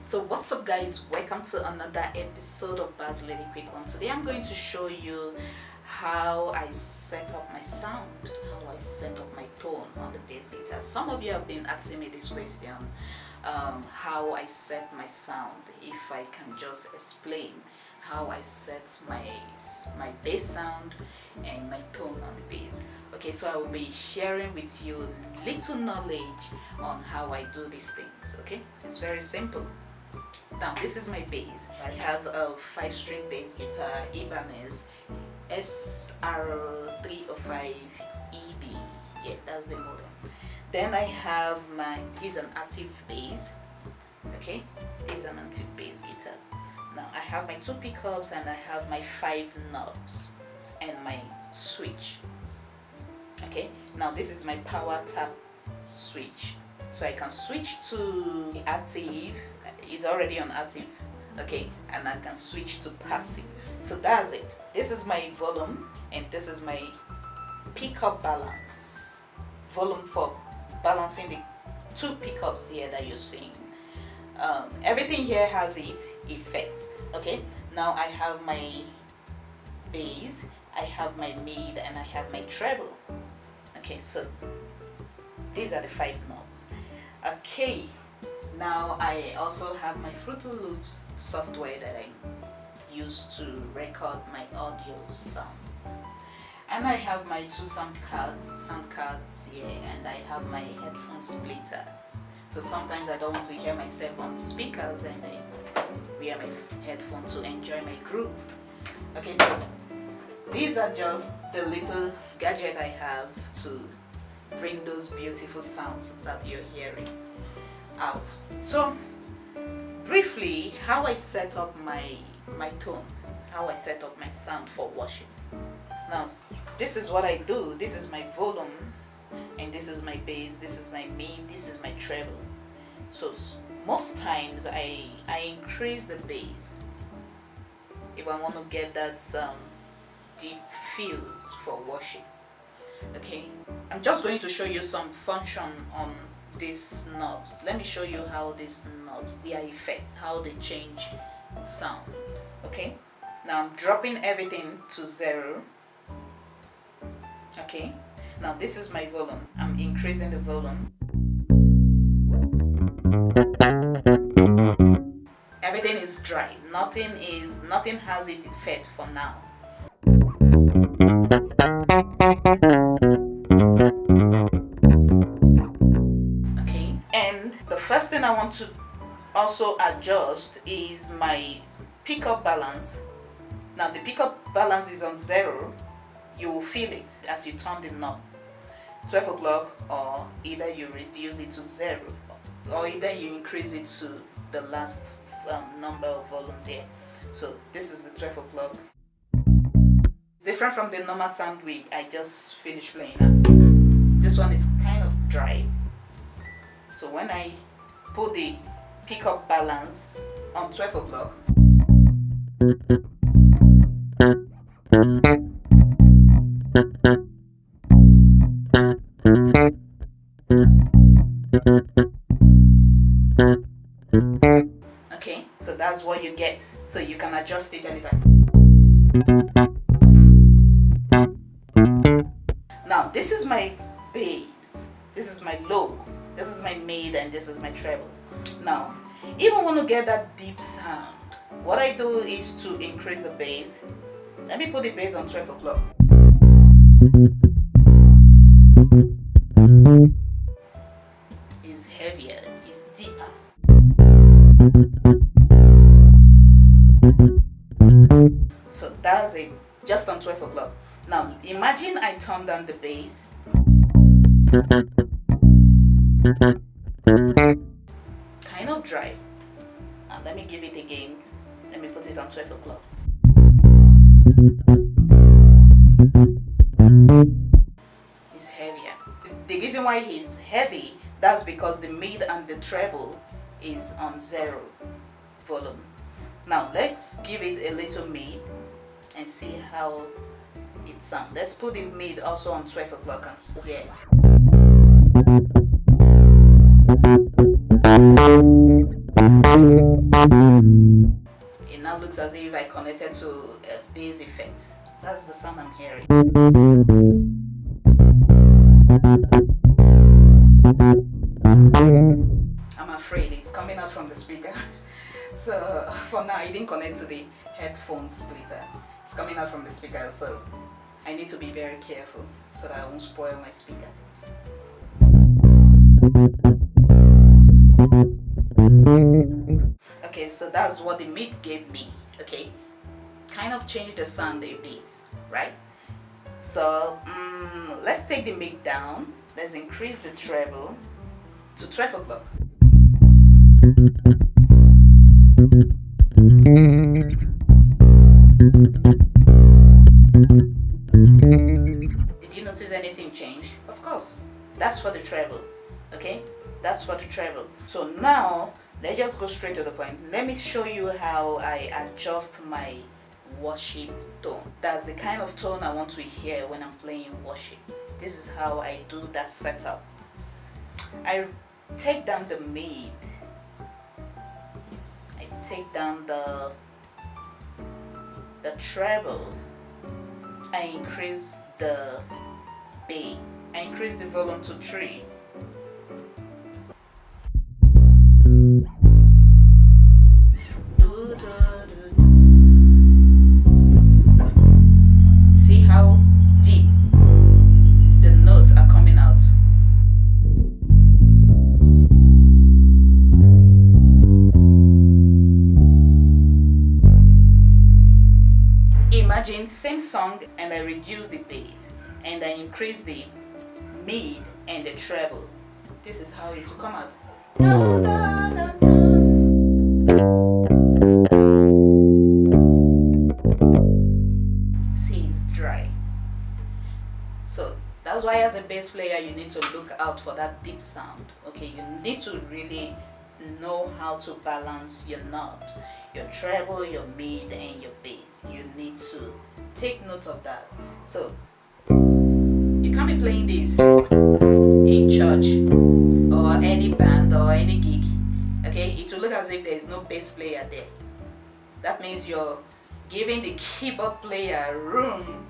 So what's up guys, welcome to another episode of Baz Lady Quick One. Today I'm going to show you how I set up my sound, how I set up my tone on the bass guitar. Some of you have been asking me this question, how I set my sound. If I can just explain how I set my bass sound and my tone on the bass. Okay, so I will be sharing with you little knowledge on how I do these things. Okay, it's very simple. Now this is my bass. I have a 5-string bass guitar, Ibanez SR305 EB. Yeah, that's the model. Then I have is an active bass. Okay, this is an active bass guitar. Now I have my 2 pickups and I have my 5 knobs and my switch. Okay, now this is my power tap switch, so I can switch to active. It's already on active, okay, and I can switch to passive. So that's it. This is my volume and this is my pickup balance. Volume for balancing the 2 pickups here that you're seeing. Everything here has its effects. Okay, now I have my bass, I have my mid, and I have my treble. Okay, so these are the 5 knobs. Okay, now I also have my Fruity Loops software that I use to record my audio sound, and I have my 2 sound cards here, and I have my headphone splitter. So sometimes I don't want to hear myself on the speakers, and I wear my headphone to enjoy my group. Okay, so these are just the little gadget I have to bring those beautiful sounds that you're hearing out. So briefly, how I set up my tone, how I set up my sound for worship. Now this is what I do. This is my volume, and this is my bass, this is my mid, this is my treble. So most times I increase the bass if I want to get that deep feels for worship. Okay, I'm just going to show you some function on these knobs. Let me show you how these knobs, their effects, how they change sound. Okay, now I'm dropping everything to 0. Okay, now this is my volume. I'm increasing the volume. Everything is dry. Nothing has its effect for now. Okay, and the first thing I want to also adjust is my pickup balance. Now the pickup balance is on 0. You will feel it as you turn the knob. 12 o'clock, or either you reduce it to 0, or either you increase it to the last number of volume there. So this is the 12 o'clock. It's different from the normal sound I just finished playing now. This one is kind of dry. So when I put the pickup balance on 12 o'clock, okay, so that's what you get. So you can adjust it anytime. Now this is my bass, this is my low, this is my mid, and this is my treble. Now if I want to get that deep sound, what I do is to increase the bass. Let me put the bass on 12 o'clock. It's heavier, it's deeper. So that's it, just on 12 o'clock. Now imagine I turn down the bass. Kind of dry. Now let me give it again. Let me put it on 12 o'clock. It's heavier. The reason why he's heavy, that's because the mid and the treble is on 0 volume. Now let's give it a little mid and see how it sounds. Let's put the mid also on 12 o'clock. Yeah. It now looks as if I connected to a bass effect. That's the sound I'm hearing. I'm afraid it's coming out from the speaker. So for now, I didn't connect to the headphone splitter. It's coming out from the speaker, so I need to be very careful so that I won't spoil my speaker. Okay, so that's what the mid gave me. Okay, kind of changed the sound a bit, right? So let's take the mid down. Let's increase the treble to 12 o'clock. Did you notice anything change? Of course, that's for the treble. Okay, that's for the treble. So now let's just go straight to the point. Let me show you how I adjust my worship tone. That's the kind of tone I want to hear when I'm playing worship. This is how I do that setup. I take down the mid. I take down the treble. I increase the bass. I increase the volume to 3. See how deep the notes are coming out. Imagine same song and I reduce the bass and I increase the mid and the treble. This is how it will come out. Da, da, da, da. See, it's dry. So that's why as a bass player you need to look out for that deep sound. Okay, you need to really know how to balance your knobs, your treble, your mid and your bass. You need to take note of that. So you can't be playing this in church or any band or any gig. Okay, it will look as if there is no bass player there. That means you're giving the keyboard player room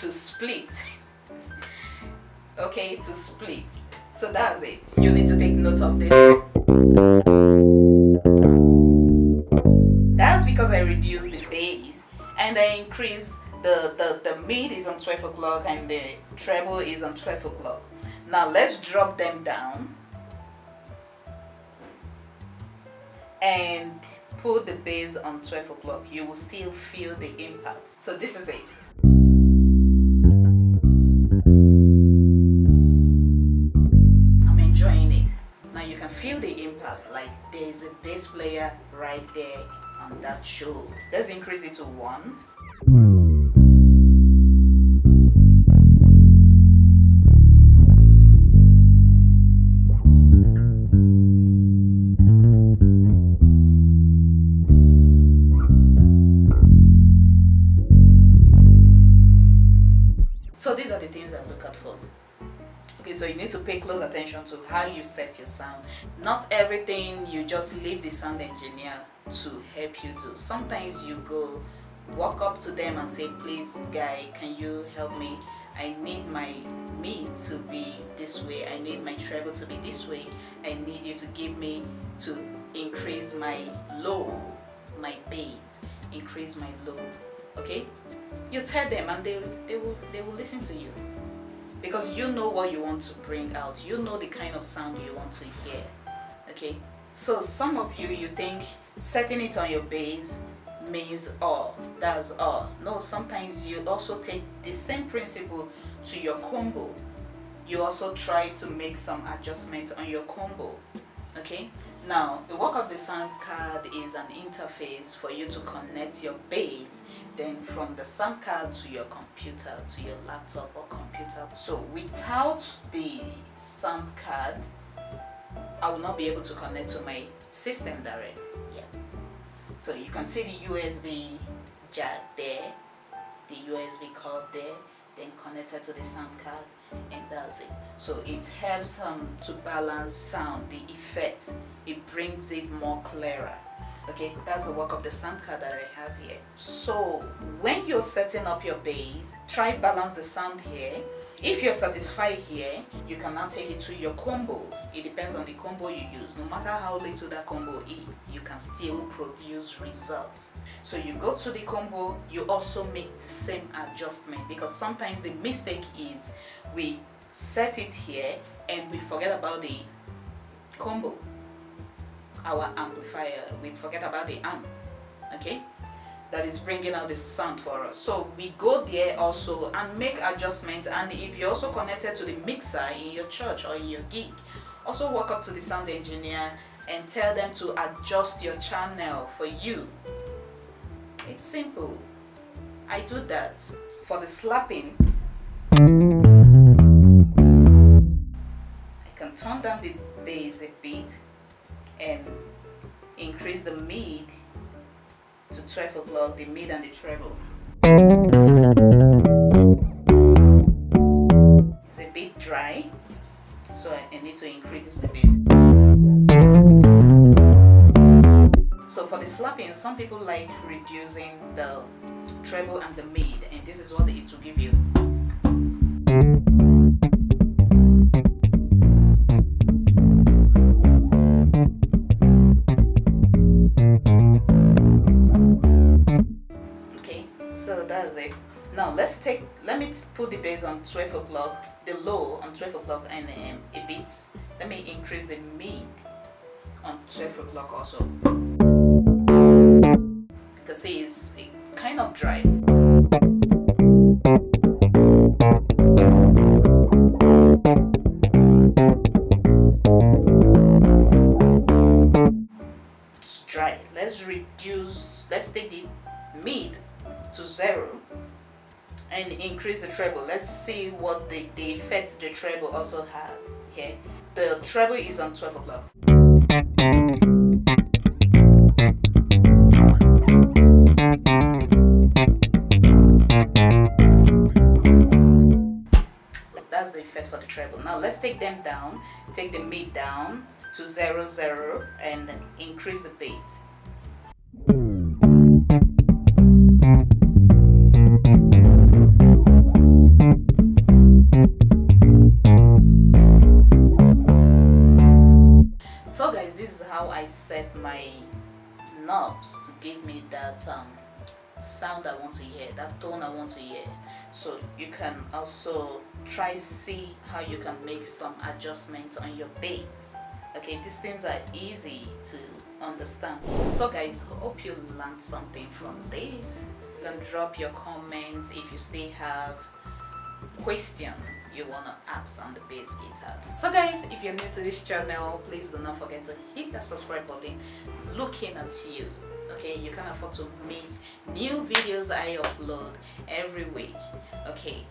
to split. Okay, to split. So that's it. You need to take note of this. That's because I reduced the bass and I increased the mid is on 12 o'clock and the treble is on 12 o'clock. Now let's drop them down and put the bass on 12 o'clock. You will still feel the impact. So this is it. I'm enjoying it. Now you can feel the impact, like there is a bass player right there on that show. Let's increase it to 1. So these are the things I look out for. Okay, so you need to pay close attention to how you set your sound. Not everything you just leave the sound engineer to help you do. Sometimes you go walk up to them and say, please guy, can you help me? I need my mid to be this way. I need my treble to be this way. I need you to give me to increase my low, my bass, increase my low. Okay, you tell them and they will listen to you, because you know what you want to bring out. You know the kind of sound you want to hear. Okay, so some of you think setting it on your bass means all, that's all. No, sometimes you also take the same principle to your combo. You also try to make some adjustment on your combo. Okay, now the work of the sound card is an interface for you to connect your bass, then from the sound card to your computer, to your laptop or computer. So without the sound card, I will not be able to connect to my system direct. Yeah. So you can see the USB jack there, the USB cord there, then connected to the sound card, and that's about it. So it helps to balance sound, the effects. It brings it more clearer. Okay, that's the work of the sound card that I have here. So when you're setting up your bass, try balance the sound here. If you're satisfied here, you can now take it to your combo. It depends on the combo you use. No matter how little that combo is, you can still produce results. So you go to the combo, you also make the same adjustment, because sometimes the mistake is we set it here and we forget about the combo, our amplifier. We forget about the amp, okay, that is bringing out the sound for us. So we go there also and make adjustments. And if you're also connected to the mixer in your church or in your gig, also walk up to the sound engineer and tell them to adjust your channel for you. It's simple. I do that. For the slapping, I can turn down the bass a bit and increase the mid to 12 o'clock, the mid and the treble. It's a bit dry, so I need to increase the bass. So for the slapping, some people like reducing the treble and the mid, and this is what it will give you. So that's it. Now let me put the bass on 12 o'clock, the low on 12 o'clock, and a bit. Let me increase the mid on 12 o'clock also, because see, it's kind of dry. It's dry. Let's take the mid to 0 and increase the treble. Let's see what the effect the treble also have here. The treble is on 12 o'clock. That's the effect for the treble. Now let's take them down. Take the mid down to 0, 0 and increase the bass. So guys, this is how I set my knobs to give me that sound I want to hear, that tone I want to hear. So you can also try see how you can make some adjustments on your bass. Okay, these things are easy to understand. So guys, hope you learned something from this. You can drop your comments if you still have question you want to ask on the bass guitar. So guys, if you're new to this channel, please do not forget to hit that subscribe button. Looking at you, okay, you can't afford to miss new videos I upload every week. Okay,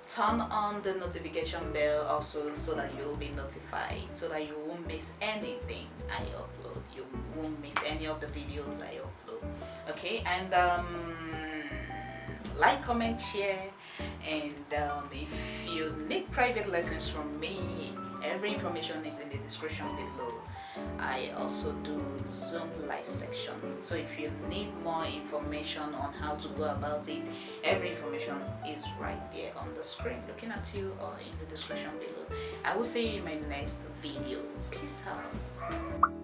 turn on the notification bell also, so that you will be notified, so that you won't miss anything I upload. You won't miss any of the videos I upload. Okay, and like, comment, share, and if you need private lessons from me, every information is in the description below. I also do Zoom live section, so if you need more information on how to go about it, every information is right there on the screen looking at you, or in the description below. I will see you in my next video. Peace out.